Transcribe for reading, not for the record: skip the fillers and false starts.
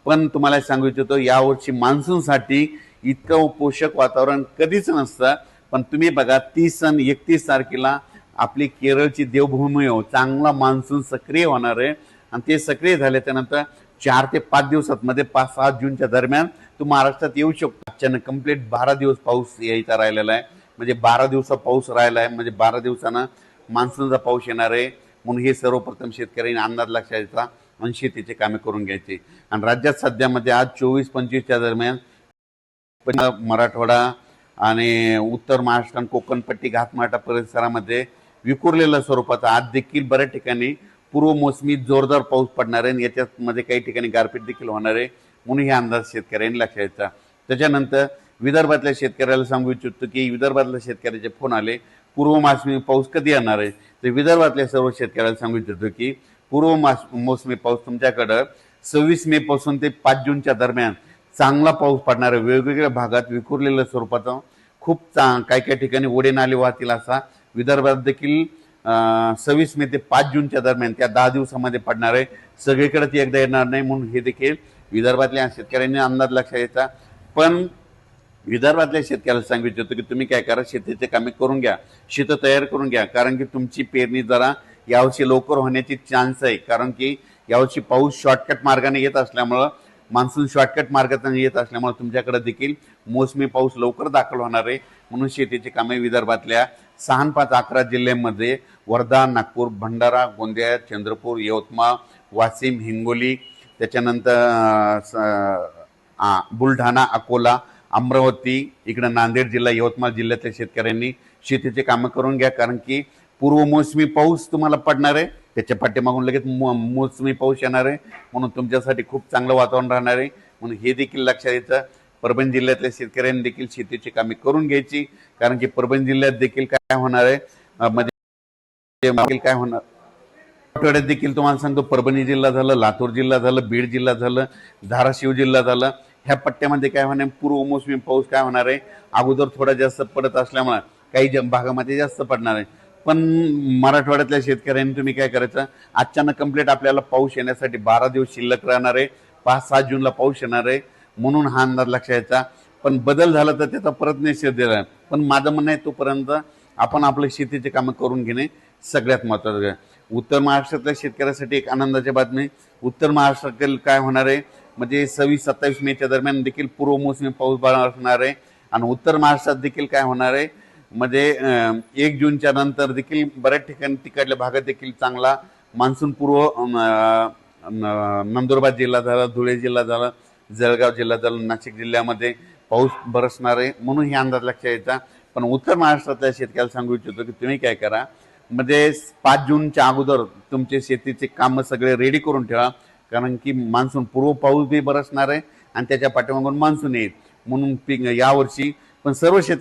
पण तुम्हाला सांगू इच्छितो यावर्षी मान्सूनसाठी इतकं पोषक वातावरण कधीच नसतं। पण तुम्ही बघा 30 आणि 31 तारखेला आपली केरळची देवभूमी हो चांगला मान्सून सक्रिय होणार आहे आणि ते सक्रिय झाले त्यानंतर 4 ते 5 दिवसात मध्ये 5-6 जूनच्या दरम्यान तो महाराष्ट्रात येऊ शकतो। अचानक कंप्लीट 12 दिवस पाऊस यायचा राहिलेला आहे, म्हणजे 12 दिवसा पाऊस राहिला आहे, म्हणजे 12 दिवसानं मान्सूनचा पाऊस येणार आहे। म्हणून हे सर्वप्रथम शेतकऱ्यांनी अंदाज लक्षात घ्यायचा आणि शेतीचे कामे करून घ्यायचे। आणि राज्यात सध्यामध्ये आज 24-25च्या दरम्यान मराठवाडा आणि उत्तर महाराष्ट्र आणि कोकणपट्टी घाटमाटा परिसरामध्ये विखुरलेल्या स्वरूपाचा आज देखील बऱ्याच ठिकाणी पूर्व मोसमी जोरदार पाऊस पडणार आहे। याच्यामध्ये काही ठिकाणी गारपीट देखील होणार आहे, म्हणून हे अंदाज शेतकऱ्यांनी लक्षात घ्यायचा। त्याच्यानंतर विदर्भातल्या शेतकऱ्याला सांगू इच्छितो की विदर्भातल्या शेतकऱ्याचे फोन आले पूर्व मोसमी पाऊस कधी येणार आहे, तर विदर्भातल्या सर्व शेतकऱ्याला सांगू इच्छितो की पूर्व मोसमी पाऊस तुमच्याकडं 26 मे पासून ते 5 जूनच्या दरम्यान चांगला पाऊस पडणार आहे। वेगवेगळ्या भागात विखुरलेल्या स्वरूपाचा खूप काही काही ठिकाणी ओढे नाले वाहतील असा विदर्भात देखील 26 मे ते 5 जूनच्या दरम्यान त्या 10 दिवसामध्ये पडणार आहे। सगळीकडे ती एकदा येणार नाही, म्हणून हे देखील विदर्भातल्या शेतकऱ्यांनी अंदाज लक्षात घ्यायचा। पण विदर्भातल्या शेतकऱ्याला सांगू इच्छितो की तुम्ही काय करा, शेतीचे कामे करून घ्या, शेत तयार करून घ्या, कारण की तुमची पेरणी जरा यावर्षी लवकर होण्याची चान्स आहे। कारण की यावर्षी पाऊस शॉर्टकट मार्गाने येत असल्यामुळं, मान्सून शॉर्टकट मार्गाने येत असल्यामुळे तुमच्याकडे देखील मोसमी पाऊस लवकर दाखल होणार आहे। म्हणून शेतीची कामे विदर्भातल्या 6, 5, 11 जिल्ह्यांमध्ये वर्धा, नागपूर, भंडारा, गोंदिया, चंद्रपूर, यवतमाळ, वाशिम, हिंगोली, त्याच्यानंतर बुलढाणा, अकोला, अमरावती, इकडे नांदेड जिल्हा, यवतमाळ जिल्ह्यातल्या शेतकऱ्यांनी शेतीचे कामं करून घ्या, कारण की पूर्व मोसमी पाऊस तुम्हाला पडणार आहे, त्याच्या पाठीमागून लगेच मोसमी पाऊस येणार आहे, म्हणून तुमच्यासाठी खूप चांगलं वातावरण राहणार आहे। म्हणून हे देखील लक्षात घ्यायचं। परभणी जिल्ह्यातल्या शेतकऱ्यांनी देखील शेतीची कामे करून घ्यायची, कारण की परभणी जिल्ह्यात देखील काय होणार आहे, म्हणजे काय होणार आठवड्यात देखील तुम्हाला सांगतो परभणी जिल्हा झालं, लातूर जिल्हा झालं, बीड जिल्हा झालं, धाराशिव जिल्हा झालं, ह्या पट्ट्यामध्ये काय होणार पूर्व मोसमी पाऊस काय होणार आहे अगोदर थोडा जास्त पडत असल्यामुळे काही भागामध्ये जास्त पडणार आहे। पण मराठवाड्यातल्या शेतकऱ्यांनी तुम्ही काय करायचं, अचानक कंप्लीट आपल्याला पाऊस येण्यासाठी 12 दिवस शिल्लक राहणार आहे, 5-7 जूनला पाऊस येणार आहे, म्हणून हा अंदाज लक्षात घ्यायचा। पण बदल झाला तर त्याचा परत निषेध दिला, पण माझं म्हणणं आहे तोपर्यंत आपण आपल्या शेतीचे कामं करून घेणे सगळ्यात महत्त्वाचं आहे। उत्तर महाराष्ट्रातल्या शेतकऱ्यासाठी एक आनंदाची बातमी, उत्तर महाराष्ट्रातील काय होणार आहे, म्हणजे 26-27 मेच्या दरम्यान देखील पूर्व मोसमी पाऊस असणार आहे। आणि उत्तर महाराष्ट्रात देखील काय होणार आहे, म्हणजे 1 जूनच्या नंतर देखील बऱ्याच ठिकाणी तिकडल्या भागात देखील चांगला मान्सून पूर्व नंदुरबार जिल्हा झाला, धुळे जिल्हा झाला, जळगाव जिल्हा झाला, नाशिक जिल्ह्यामध्ये पाऊस बरसणार आहे, म्हणून हे अंदाज लक्षात यायचा। पण उत्तर महाराष्ट्रातल्या शेतकऱ्याला सांगू इच्छितो की तुम्ही काय करा, म्हणजे 5 जूनच्या अगोदर तुमचे शेतीचे कामं सगळे रेडी करून ठेवा, कारण की मान्सून पूर्व पाऊस बी बरसणार आहे आणि त्याच्या पाठीमागून मान्सून येईल, म्हणून यावर्षी पण सर्व शेतकरी